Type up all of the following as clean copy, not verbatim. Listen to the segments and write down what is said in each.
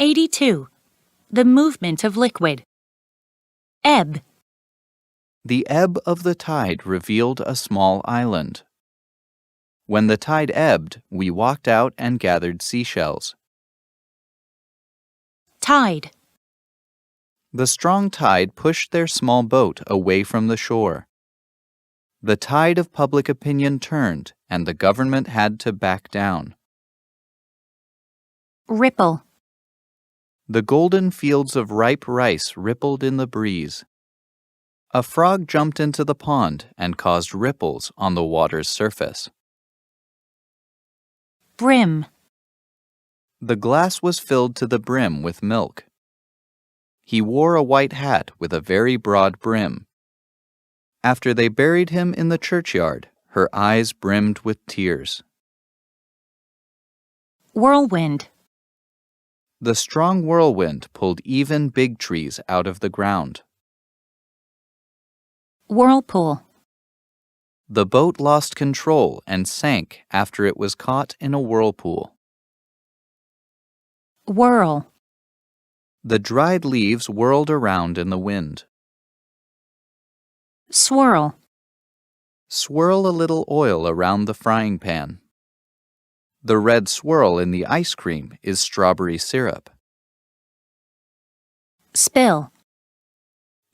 82. The movement of liquid. Ebb. The ebb of the tide revealed a small island. When the tide ebbed, we walked out and gathered seashells. Tide. The strong tide pushed their small boat away from the shore. The tide of public opinion turned, and the government had to back down. Ripple. The golden fields of ripe rice rippled in the breeze. A frog jumped into the pond and caused ripples on the water's surface. Brim. The glass was filled to the brim with milk. He wore a white hat with a very broad brim. After they buried him in the churchyard, her eyes brimmed with tears. Whirlwind. The strong whirlwind pulled even big trees out of the ground. Whirlpool. The boat lost control and sank after it was caught in a whirlpool. Whirl. The dried leaves whirled around in the wind. Swirl. Swirl a little oil around the frying pan. The red swirl in the ice cream is strawberry syrup. Spill.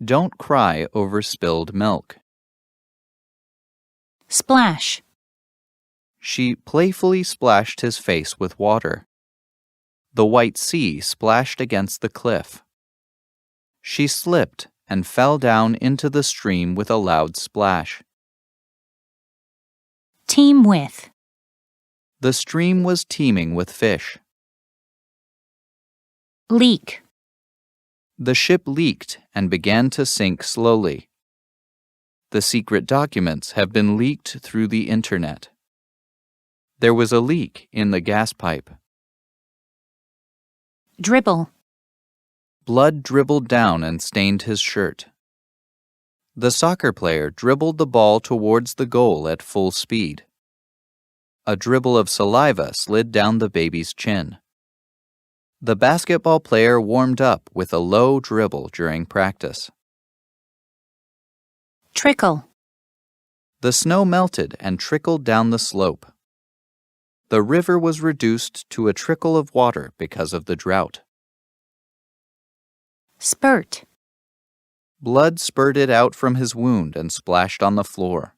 Don't cry over spilled milk. Splash. She playfully splashed his face with water. The white sea splashed against the cliff. She slipped and fell down into the stream with a loud splash. Team with. The stream was teeming with fish. Leak. The ship leaked and began to sink slowly. The secret documents have been leaked through the internet. There was a leak in the gas pipe. Dribble. Blood dribbled down and stained his shirt. The soccer player dribbled the ball towards the goal at full speed. A dribble of saliva slid down the baby's chin. The basketball player warmed up with a low dribble during practice. Trickle. The snow melted and trickled down the slope. The river was reduced to a trickle of water because of the drought. Spurt. Blood spurted out from his wound and splashed on the floor.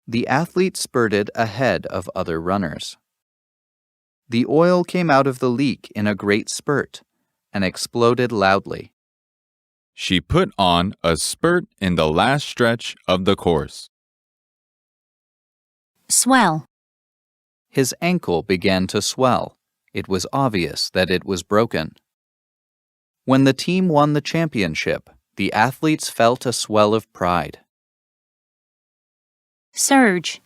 The athlete spurted ahead of other runners. The oil came out of the leak in a great spurt and exploded loudly. She put on a spurt in the last stretch of the course. Swell. His ankle began to swell. It was obvious that it was broken. When the team won the championship, the athletes felt a swell of pride. Surge.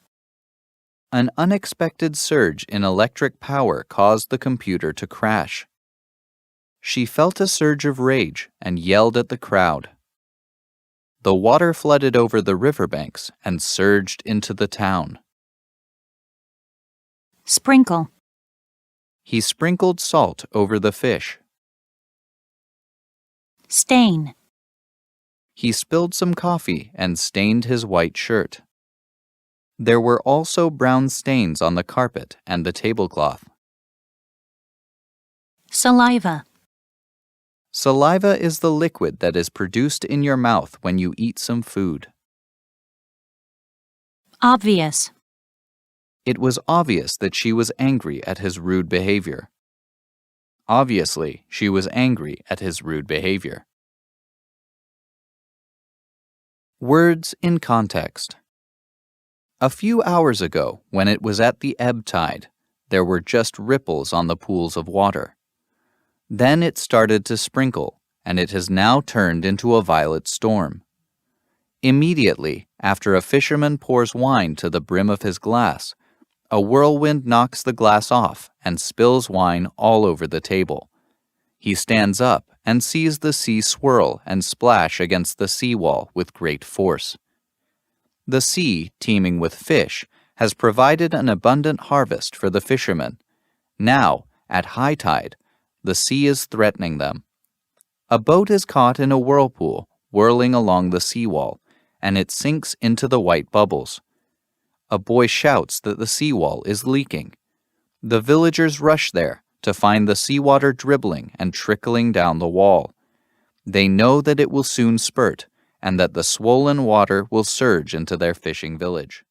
An unexpected surge in electric power caused the computer to crash. She felt a surge of rage and yelled at the crowd. The water flooded over the riverbanks and surged into the town. Sprinkle. He sprinkled salt over the fish. Stain. He spilled some coffee and stained his white shirt. There were also brown stains on the carpet and the tablecloth. Saliva. Saliva is the liquid that is produced in your mouth when you eat some food. Obvious. It was obvious that she was angry at his rude behavior. Obviously, she was angry at his rude behavior. Words in context. A few hours ago, when it was at the ebb tide, there were just ripples on the pools of water. Then it started to sprinkle, and it has now turned into a violent storm. Immediately, after a fisherman pours wine to the brim of his glass, a whirlwind knocks the glass off and spills wine all over the table. He stands up and sees the sea swirl and splash against the seawall with great force. The sea, teeming with fish, has provided an abundant harvest for the fishermen. Now, at high tide, The sea is threatening them. A boat is caught in a whirlpool, whirling along the seawall, and it sinks into the white bubbles. A boy shouts that the seawall is leaking. The villagers rush there to find the seawater dribbling and trickling down the wall. They know that it will soon spurt, and that the swollen water will surge into their fishing village.